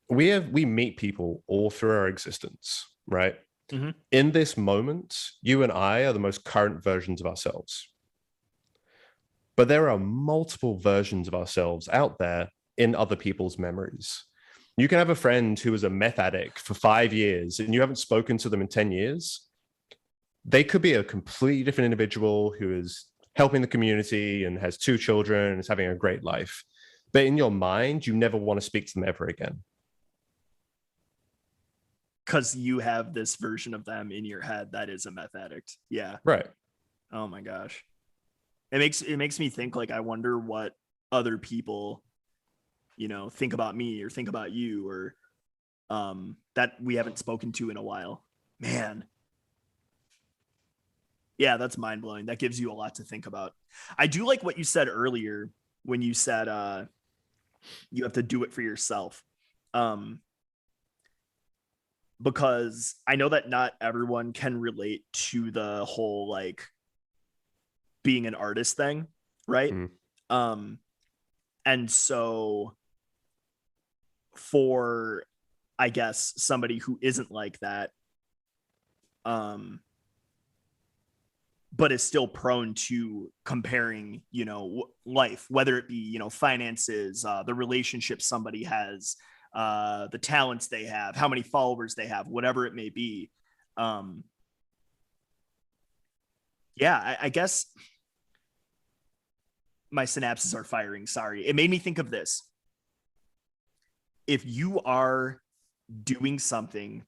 we meet people all through our existence, right? In this moment, you and I are the most current versions of ourselves. But there are multiple versions of ourselves out there in other people's memories. You can have a friend who was a meth addict for 5 years and you haven't spoken to them in 10 years. They could be a completely different individual who is helping the community and has 2 children and is having a great life. But in your mind, you never want to speak to them ever again. Because you have this version of them in your head that is a meth addict. Yeah. Right. Oh my gosh. It makes me think, like, I wonder what other people, think about me or think about you, or that we haven't spoken to in a while. Man. Yeah, that's mind blowing. That gives you a lot to think about. I do like what you said earlier when you said you have to do it for yourself. Because I know that not everyone can relate to the whole like being an artist thing, right? And so for, I guess, somebody who isn't like that, but is still prone to comparing, life, whether it be, finances, the relationships somebody has, the talents they have, how many followers they have, whatever it may be. I guess my synapses are firing. Sorry. It made me think of this. If you are doing something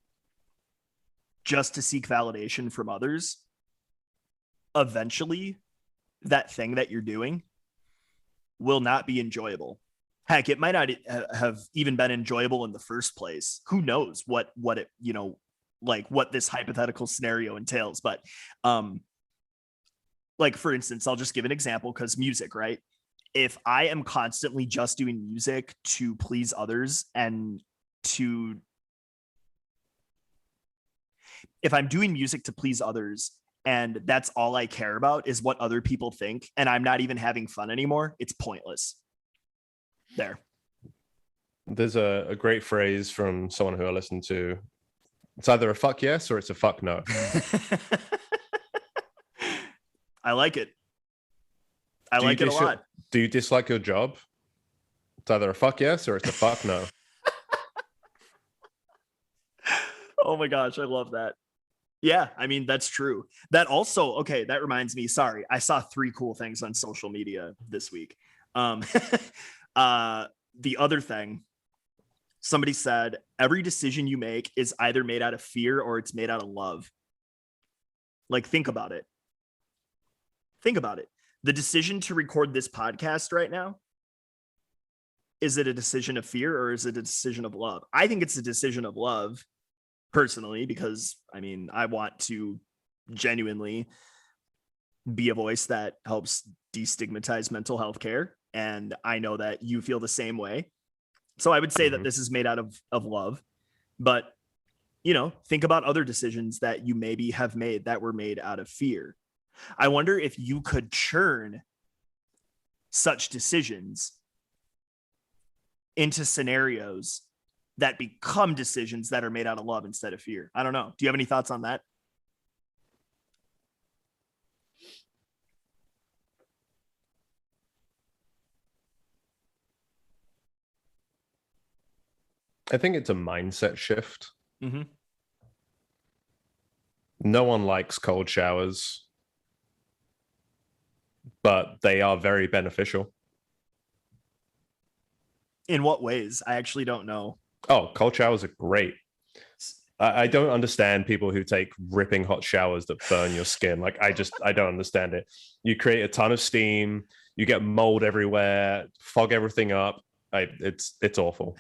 just to seek validation from others, eventually that thing that you're doing will not be enjoyable. Heck, it might not have even been enjoyable in the first place. Who knows what it, like what this hypothetical scenario entails. But like, for instance, I'll just give an example, because music, right? If I am constantly just doing music to please others if I'm doing music to please others and that's all I care about is what other people think, and I'm not even having fun anymore, it's pointless. There. There's a great phrase from someone who I listen to. It's either a fuck yes or it's a fuck no. I like it. I like it a lot. Do you dislike your job? It's either a fuck yes or it's a fuck no. Oh my gosh, I love that. Yeah, I mean, that's true. That also, okay, that reminds me, sorry, I saw 3 cool things on social media this week. The other thing, somebody said, every decision you make is either made out of fear or it's made out of love. Like, think about it. Think about it. The decision to record this podcast right now, is it a decision of fear or is it a decision of love? I think it's a decision of love, personally, because I mean, I want to genuinely be a voice that helps destigmatize mental health care. And I know that you feel the same way. So I would say that this is made out of love, but you know, think about other decisions that you maybe have made that were made out of fear. I wonder if you could churn such decisions into scenarios that become decisions that are made out of love instead of fear. I don't know. Do you have any thoughts on that? I think it's a mindset shift. Mm-hmm. No one likes cold showers, but they are very beneficial. In what ways? I actually don't know. Oh, cold showers are great. I don't understand people who take ripping hot showers that burn your skin. Like, I don't understand it. You create a ton of steam, you get mold everywhere, fog everything up. It's awful.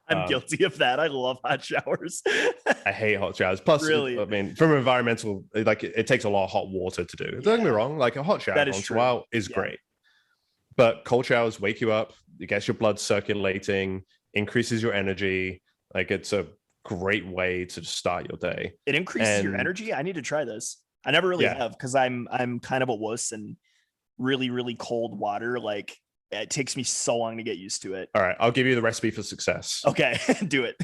I'm guilty of that. I love hot showers. I hate hot showers. Plus, really? I mean, from environmental, like it takes a lot of hot water to do. Don't get me wrong. Like a hot shower once in a while is great. But cold showers wake you up. It gets your blood circulating, increases your energy. Like, it's a great way to start your day. It increases your energy. I need to try this. I never really have, because I'm kind of a wuss, and really, really cold water, like, it takes me so long to get used to it. All right, I'll give you the recipe for success. Okay, do it.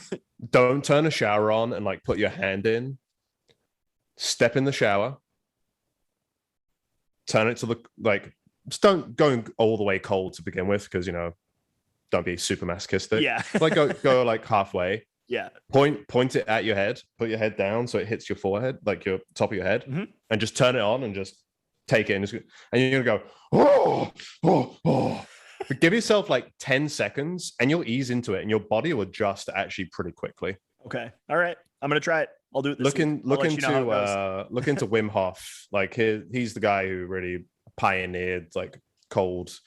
Don't turn a shower on and like put your hand in. Step in the shower. Turn it to the, like, just don't go all the way cold to begin with, because, you know, don't be super masochistic. Yeah. Like go like halfway. Yeah. Point it at your head. Put your head down so it hits your forehead, like your top of your head, and just turn it on and just take it. And you're gonna go, oh. But give yourself like 10 seconds and you'll ease into it, and your body will adjust actually pretty quickly. Okay. All right. I'm gonna try it. I'll do it. Look into Wim Hof. Like, he's the guy who really pioneered like cold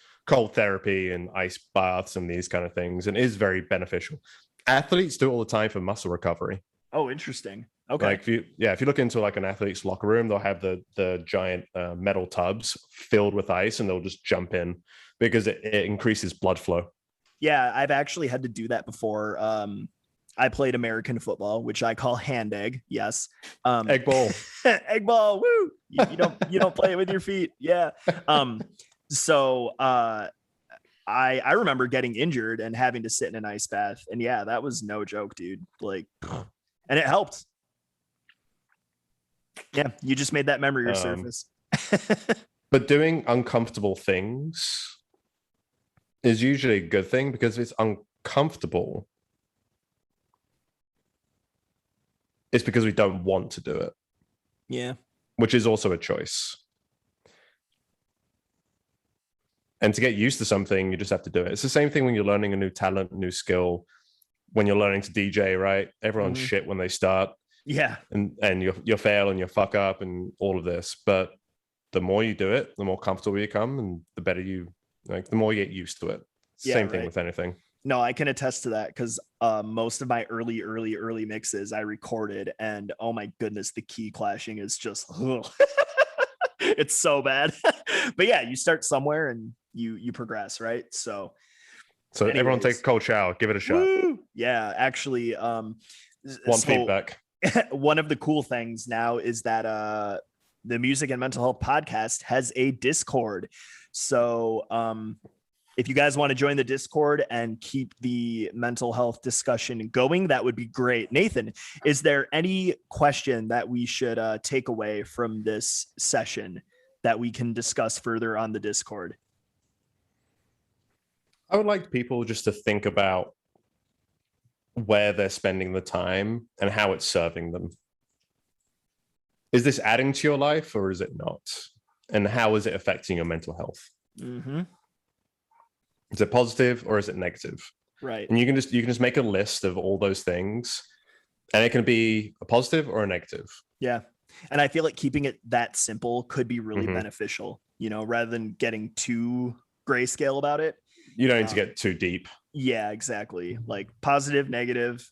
therapy and ice baths and these kind of things, and is very beneficial. Athletes do it all the time for muscle recovery. Oh, interesting. Okay. Like, if you look into like an athlete's locker room, they'll have the giant metal tubs filled with ice, and they'll just jump in because it increases blood flow. Yeah, I've actually had to do that before. I played American football, which I call hand egg. Yes. Egg ball. Egg ball. Woo. You don't play it with your feet. Yeah. So I remember getting injured and having to sit in an ice bath. And yeah, that was no joke, dude. Like, and it helped. Yeah, you just made that memory resurface. But doing uncomfortable things is usually a good thing, because if it's uncomfortable, it's because we don't want to do it. Yeah. Which is also a choice. And to get used to something, you just have to do it. It's the same thing when you're learning a new talent, new skill. When you're learning to DJ, right? Everyone's shit when they start. Yeah. And you fail and you fuck up and all of this. But the more you do it, the more comfortable you become, and the better the more you get used to it. Same thing with anything. No, I can attest to that, because most of my early mixes I recorded, and oh my goodness, the key clashing is just it's so bad. But yeah, you start somewhere and you progress, right? So anyways, everyone take a cold shower, give it a shot. Woo! Yeah, actually, feedback. One of the cool things now is that the Music and Mental Health Podcast has a Discord. So if you guys want to join the Discord and keep the mental health discussion going, that would be great. Nathan, is there any question that we should take away from this session that we can discuss further on the Discord? I would like people just to think about where they're spending the time and how it's serving them. Is this adding to your life or is it not? And how is it affecting your mental health? Mm-hmm. Is it positive or is it negative? Right. And you can just make a list of all those things, and it can be a positive or a negative. Yeah. And I feel like keeping it that simple could be really Mhm. beneficial, you know, rather than getting too grayscale about it. You don't need to get too deep. Yeah, exactly. Like positive, negative,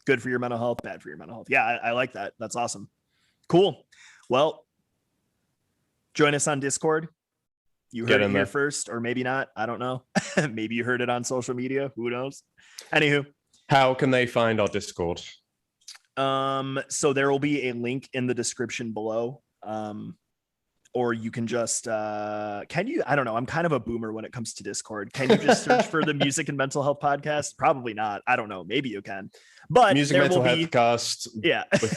good for your mental health, bad for your mental health. Yeah, I like that. That's awesome. Cool. Well, join us on Discord. You heard it here first, or maybe not. I don't know. Maybe you heard it on social media. Who knows? Anywho. How can they find our Discord? So there will be a link in the description below. Or you can just I don't know. I'm kind of a boomer when it comes to Discord. Can you just search for the Music and Mental Health Podcast? Probably not. I don't know. Maybe you can. But Music there Mental will Health be, Podcast yeah. with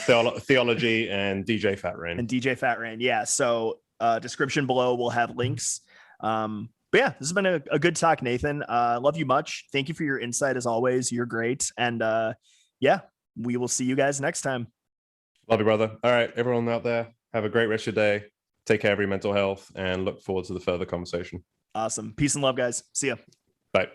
Theology and DJ Fat Rain. And DJ Fat Rain. Yeah. So description below will have links. But yeah, this has been a good talk, Nathan. Love you much. Thank you for your insight as always. You're great. And yeah, we will see you guys next time. Love you, brother. All right, everyone out there, have a great rest of your day. Take care of your mental health and look forward to the further conversation. Awesome. Peace and love, guys. See ya. Bye.